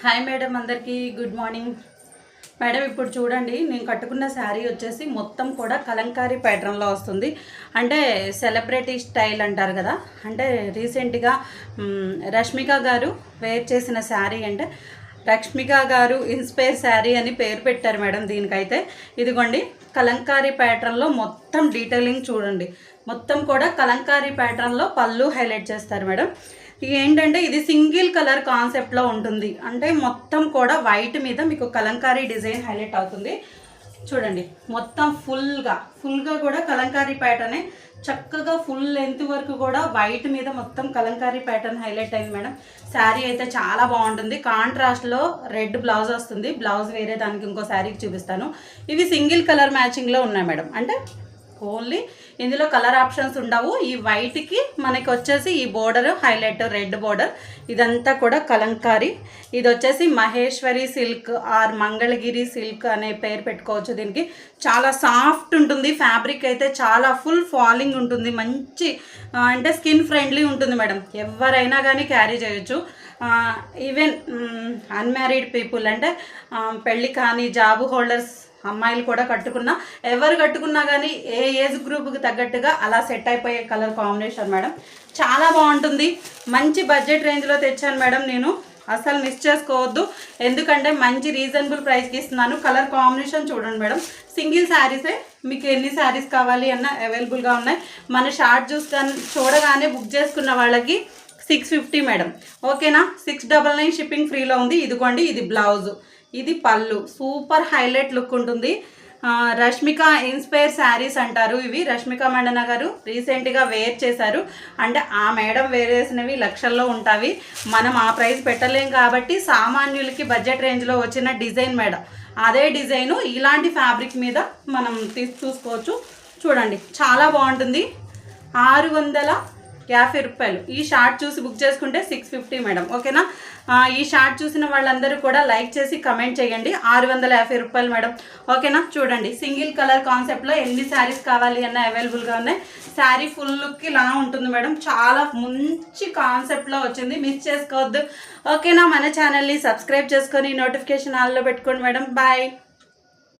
Hi madam, అందరికీ good morning. Madam ఇప్పుడు చూడండి, నేను కట్టుకున్న శారీ వచ్చేసి మొత్తం కూడా కలంకారీ ప్యాటర్న్లో వస్తుంది. అంటే సెలబ్రిటీ స్టైల్ అంటారు కదా, అంటే రీసెంట్గా రష్మిక గారు వేర్ చేసిన శారీ. అంటే రష్మిక గారు ఇన్స్పైర్ శారీ అని పేరు పెట్టారు మేడం దీనికైతే. ఇదిగోండి, కలంకారీ ప్యాటర్న్లో మొత్తం డీటెయిలింగ్ చూడండి. మొత్తం కూడా కలంకారీ ప్యాటర్న్లో పళ్ళు హైలైట్ చేస్తారు మేడం. ఏంటంటే ఇది సింగిల్ కలర్ కాన్సెప్ట్లో ఉంటుంది. అంటే మొత్తం కూడా వైట్ మీద మీకు కలంకారీ డిజైన్ హైలైట్ అవుతుంది. చూడండి, మొత్తం ఫుల్గా కూడా కలంకారీ ప్యాటర్నే. చక్కగా ఫుల్ లెంత్ వరకు కూడా వైట్ మీద మొత్తం కలంకారీ ప్యాటర్న్ హైలైట్ అయింది మేడం. శారీ అయితే చాలా బాగుంటుంది. కాంట్రాస్ట్లో రెడ్ బ్లౌజ్ వస్తుంది. బ్లౌజ్ వేరే దానికి ఇంకో శారీకి చూపిస్తాను. ఇవి సింగిల్ కలర్ మ్యాచింగ్లో ఉన్నాయి మేడం. అంటే ఓన్లీ ఇందులో కలర్ ఆప్షన్స్ ఉండవు. ఈ వైట్కి మనకి వచ్చేసి ఈ బోర్డర్ హైలైట్ రెడ్ బోర్డర్. ఇదంతా కూడా కలంకారీ. ఇది వచ్చేసి Maheshwari silk or Mangalagiri silk అనే పేరు పెట్టుకోవచ్చు దీనికి. చాలా సాఫ్ట్ ఉంటుంది. ఫ్యాబ్రిక్ అయితే చాలా ఫుల్ ఫాలింగ్ ఉంటుంది. మంచి అంటే స్కిన్ ఫ్రెండ్లీ ఉంటుంది మేడం. ఎవరైనా కానీ క్యారీ చేయొచ్చు. ఈవెన్ అన్మ్యారీడ్ పీపుల్, అంటే పెళ్ళి కానీ జాబ్ హోల్డర్స్ అమ్మాయిలు కూడా కట్టుకున్నా, ఎవరు కట్టుకున్నా కానీ ఏ ఏజ్ గ్రూప్కి తగ్గట్టుగా అలా సెట్ అయిపోయే కలర్ కాంబినేషన్ మేడం. చాలా బాగుంటుంది. మంచి బడ్జెట్ రేంజ్లో తెచ్చాను మేడం నేను. అసలు మిస్ చేసుకోవద్దు, ఎందుకంటే మంచి రీజనబుల్ ప్రైస్కి ఇస్తున్నాను. కలర్ కాంబినేషన్ చూడండి మేడం. సింగిల్ శారీసే, మీకు ఎన్ని శారీస్ కావాలి అన్న అవైలబుల్గా ఉన్నాయి. మన షార్ట్ చూడగానే బుక్ చేసుకున్న వాళ్ళకి 650 మేడం. ఓకేనా? 699 షిప్పింగ్ ఫ్రీలో ఉంది. ఇదిగోండి, ఇది బ్లౌజ్, ఇది పళ్ళు. సూపర్ హైలైట్ లుక్ ఉంటుంది. రష్మిక ఇన్స్పైర్ శారీస్ అంటారు ఇవి. రష్మిక మండన గారు రీసెంట్గా వేర్ చేశారు. అంటే ఆ మేడం వేర్ చేసినవి లక్షల్లో ఉంటాయి. మనం ఆ ప్రైస్ పెట్టలేం కాబట్టి సామాన్యులకి బడ్జెట్ రేంజ్లో వచ్చిన డిజైన్ మేడం. అదే డిజైను ఇలాంటి ఫ్యాబ్రిక్ మీద మనం చూసుకోవచ్చు. చూడండి, చాలా బాగుంటుంది. 650 రూపాయలు. ఈ షార్ట్ చూసి బుక్ చేసుకుంటే 650 మేడం. ఓకేనా? ఈ షార్ట్ చూసిన వాళ్ళందరూ కూడా లైక్ చేసి కమెంట్ చేయండి. 650 రూపాయలు మేడం. ఓకేనా? చూడండి, సింగిల్ కలర్ కాన్సెప్ట్లో ఎన్ని శారీస్ కావాలి అన్న అవైలబుల్గా ఉన్నాయి. శారీ ఫుల్ లుక్ ఇలా ఉంటుంది మేడం. చాలా మంచి కాన్సెప్ట్లో వచ్చింది. మిస్ చేసుకోవద్దు. ఓకేనా? మన ఛానల్ని సబ్స్క్రైబ్ చేసుకొని నోటిఫికేషన్ ఆన్లో పెట్టుకోండి మేడం. బాయ్.